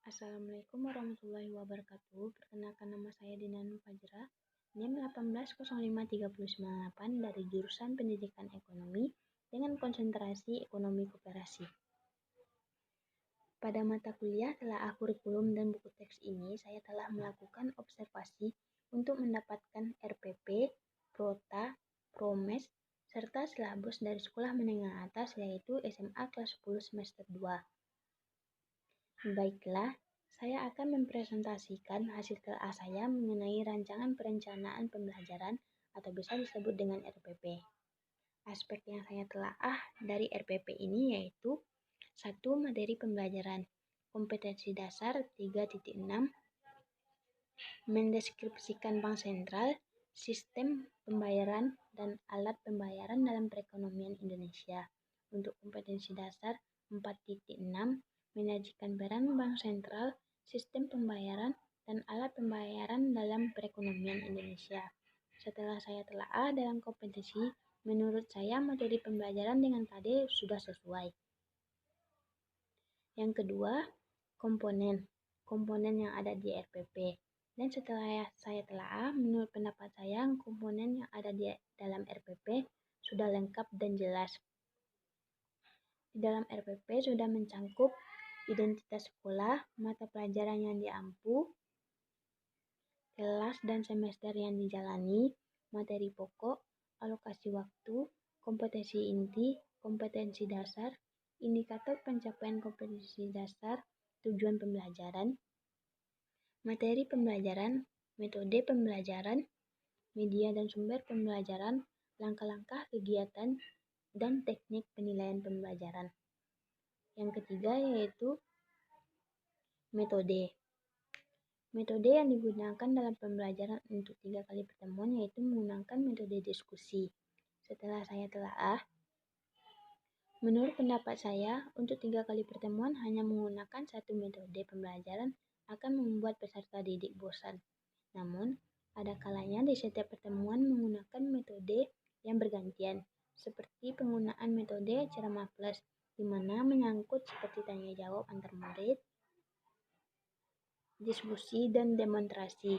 Assalamualaikum warahmatullahi wabarakatuh. Perkenalkan nama saya Dina Nur Fajra, NIM 1805398 dari jurusan Pendidikan Ekonomi dengan konsentrasi Ekonomi Koperasi. Pada mata kuliah telaah kurikulum dan buku teks ini, saya telah melakukan observasi untuk mendapatkan RPP, Prota, Promes, serta silabus dari sekolah menengah atas yaitu SMA kelas 10 semester 2. Baiklah, saya akan mempresentasikan hasil telaah saya mengenai rancangan perencanaan pembelajaran atau bisa disebut dengan RPP. Aspek yang saya telaah dari RPP ini yaitu 1. Materi pembelajaran, kompetensi dasar 3.6, mendeskripsikan bank sentral, sistem pembayaran, dan alat pembayaran dalam perekonomian Indonesia. Untuk kompetensi dasar 4.6, menyajikan peran bank sentral, sistem pembayaran, dan alat pembayaran dalam perekonomian Indonesia. Setelah saya telaah dalam kompetensi, menurut saya materi pembelajaran dengan KD sudah sesuai. Yang kedua, komponen yang ada di RPP. Dan setelah saya telaah, menurut pendapat saya, komponen yang ada di dalam RPP sudah lengkap dan jelas. Di dalam RPP sudah mencangkup identitas sekolah, mata pelajaran yang diampu, kelas dan semester yang dijalani, materi pokok, alokasi waktu, kompetensi inti, kompetensi dasar, indikator pencapaian kompetensi dasar, tujuan pembelajaran, materi pembelajaran, metode pembelajaran, media dan sumber pembelajaran, langkah-langkah kegiatan, dan teknik penilaian pembelajaran. Yang ketiga yaitu metode. Metode yang digunakan dalam pembelajaran untuk 3 kali pertemuan yaitu menggunakan metode diskusi. Setelah saya telaah, menurut pendapat saya, untuk 3 kali pertemuan hanya menggunakan satu metode pembelajaran akan membuat peserta didik bosan. Namun, ada kalanya di setiap pertemuan menggunakan metode yang bergantian, seperti penggunaan metode ceramah plus, di mana menyangkut seperti tanya jawab antar murid, diskusi, dan demonstrasi.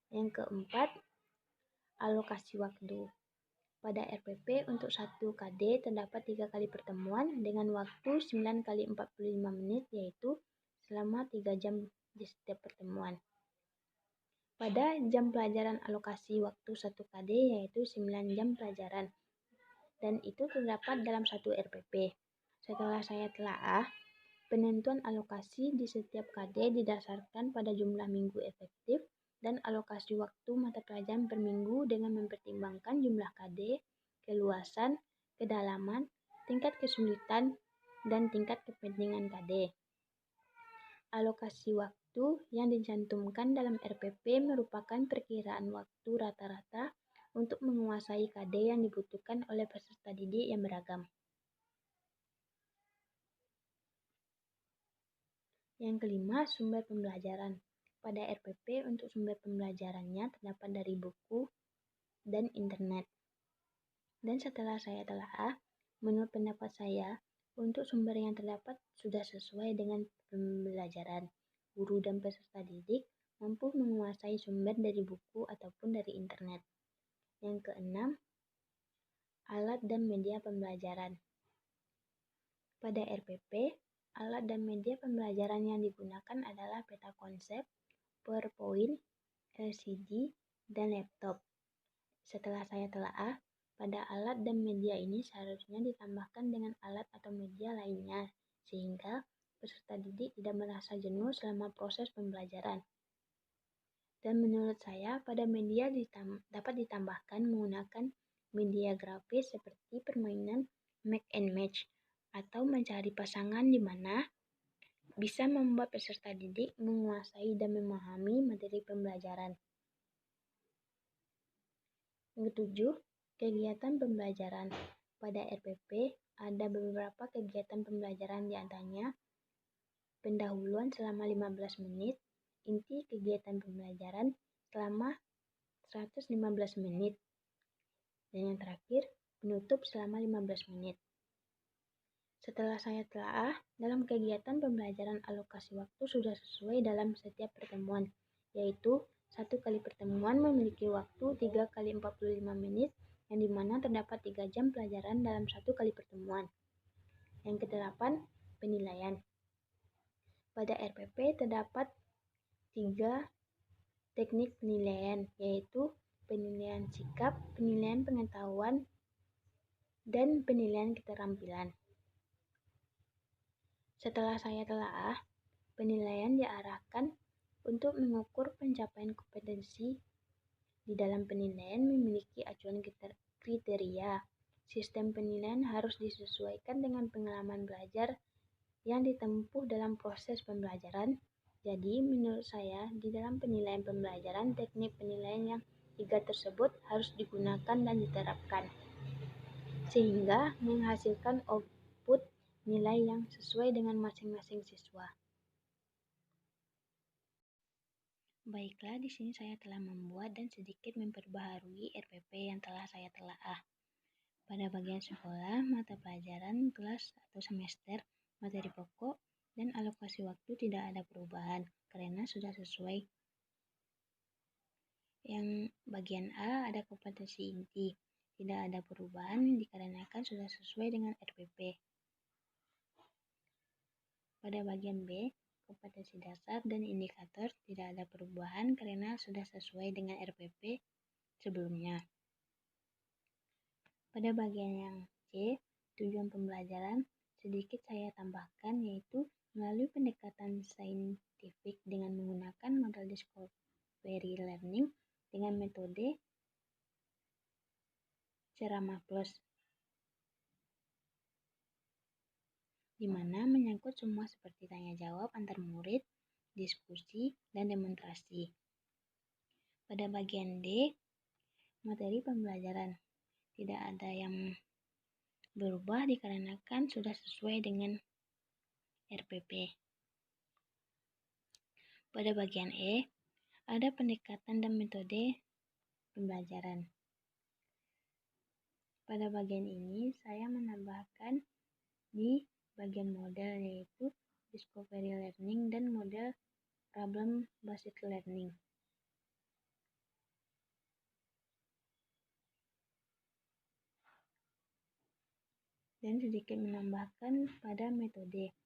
Yang keempat, alokasi waktu. Pada RPP untuk 1 KD terdapat 3 kali pertemuan dengan waktu 9 kali 45 menit yaitu selama 3 jam di setiap pertemuan. Pada jam pelajaran alokasi waktu 1 KD yaitu 9 jam pelajaran dan itu terdapat dalam 1 RPP. Setelah saya telaah, penentuan alokasi di setiap KD didasarkan pada jumlah minggu efektif dan alokasi waktu mata pelajaran per minggu dengan mempertimbangkan jumlah KD, keluasan, kedalaman, tingkat kesulitan, dan tingkat kepentingan KD. Alokasi waktu yang dicantumkan dalam RPP merupakan perkiraan waktu rata-rata untuk menguasai KD yang dibutuhkan oleh peserta didik yang beragam. Yang kelima, sumber pembelajaran. Pada RPP untuk sumber pembelajarannya terdapat dari buku dan internet. Dan setelah saya telaah, menurut pendapat saya, untuk sumber yang terdapat sudah sesuai dengan pembelajaran. Guru dan peserta didik mampu menguasai sumber dari buku ataupun dari internet. Yang keenam, alat dan media pembelajaran. Pada RPP, alat dan media pembelajaran yang digunakan adalah peta konsep, PowerPoint, LCD, dan laptop. Setelah saya telaah, pada alat dan media ini seharusnya ditambahkan dengan alat atau media lainnya, sehingga peserta didik tidak merasa jenuh selama proses pembelajaran. Dan menurut saya, pada media dapat ditambahkan menggunakan media grafis seperti permainan Mix and Match, atau mencari pasangan di mana bisa membuat peserta didik menguasai dan memahami materi pembelajaran. Yang ketujuh, kegiatan pembelajaran. Pada RPP ada beberapa kegiatan pembelajaran di antaranya pendahuluan selama 15 menit, inti kegiatan pembelajaran selama 115 menit, dan yang terakhir penutup selama 15 menit. Setelah saya telaah, dalam kegiatan pembelajaran alokasi waktu sudah sesuai dalam setiap pertemuan, yaitu satu kali pertemuan memiliki waktu 3 kali 45 menit, yang dimana terdapat 3 jam pelajaran dalam satu kali pertemuan. Yang kedelapan, penilaian. Pada RPP terdapat 3 teknik penilaian, yaitu penilaian sikap, penilaian pengetahuan, dan penilaian keterampilan. Setelah saya telaah, penilaian diarahkan untuk mengukur pencapaian kompetensi. Di dalam penilaian memiliki acuan kriteria. Sistem penilaian harus disesuaikan dengan pengalaman belajar yang ditempuh dalam proses pembelajaran. Jadi, menurut saya, di dalam penilaian pembelajaran, teknik penilaian yang 3 tersebut harus digunakan dan diterapkan, sehingga menghasilkan output nilai yang sesuai dengan masing-masing siswa. Baiklah, di sini saya telah membuat dan sedikit memperbaharui RPP yang telah saya telaah. Pada bagian sekolah, mata pelajaran, kelas atau semester, materi pokok, dan alokasi waktu tidak ada perubahan karena sudah sesuai. Yang bagian A ada kompetensi inti, tidak ada perubahan dikarenakan sudah sesuai dengan RPP. Pada bagian B, kompetensi dasar dan indikator tidak ada perubahan karena sudah sesuai dengan RPP sebelumnya. Pada bagian yang C, tujuan pembelajaran, sedikit saya tambahkan, yaitu melalui pendekatan saintifik dengan menggunakan model discovery learning dengan metode ceramah plus, di mana menyangkut semua seperti tanya jawab antar murid, diskusi, dan demonstrasi. Pada bagian D, materi pembelajaran, tidak ada yang berubah dikarenakan sudah sesuai dengan RPP. Pada bagian E, ada pendekatan dan metode pembelajaran. Pada bagian ini, saya menambahkan di bagian model, yaitu discovery learning dan model problem based learning. Dan sedikit menambahkan pada metode,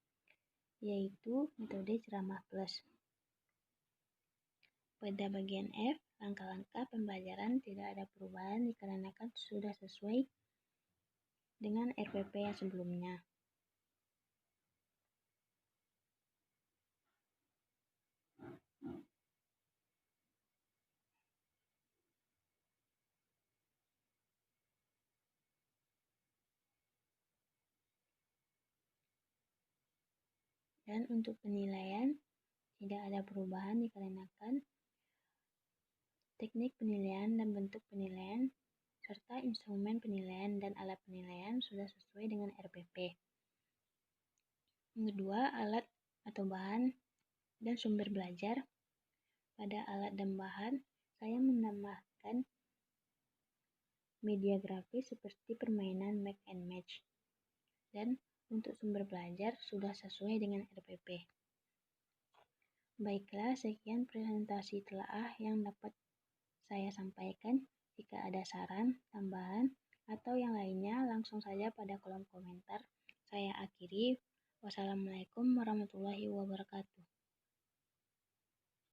yaitu metode ceramah plus. Pada bagian F, langkah-langkah pembelajaran tidak ada perubahan dikarenakan sudah sesuai dengan RPP yang sebelumnya. Dan untuk penilaian, tidak ada perubahan dikarenakan teknik penilaian dan bentuk penilaian, serta instrumen penilaian dan alat penilaian sudah sesuai dengan RPP. Yang kedua, alat atau bahan dan sumber belajar. Pada alat dan bahan, saya menambahkan media grafis seperti permainan mix and match. Dan untuk sumber belajar sudah sesuai dengan RPP. Baiklah, sekian presentasi telaah yang dapat saya sampaikan. Jika ada saran, tambahan, atau yang lainnya, langsung saja pada kolom komentar. Saya akhiri. Wassalamualaikum warahmatullahi wabarakatuh.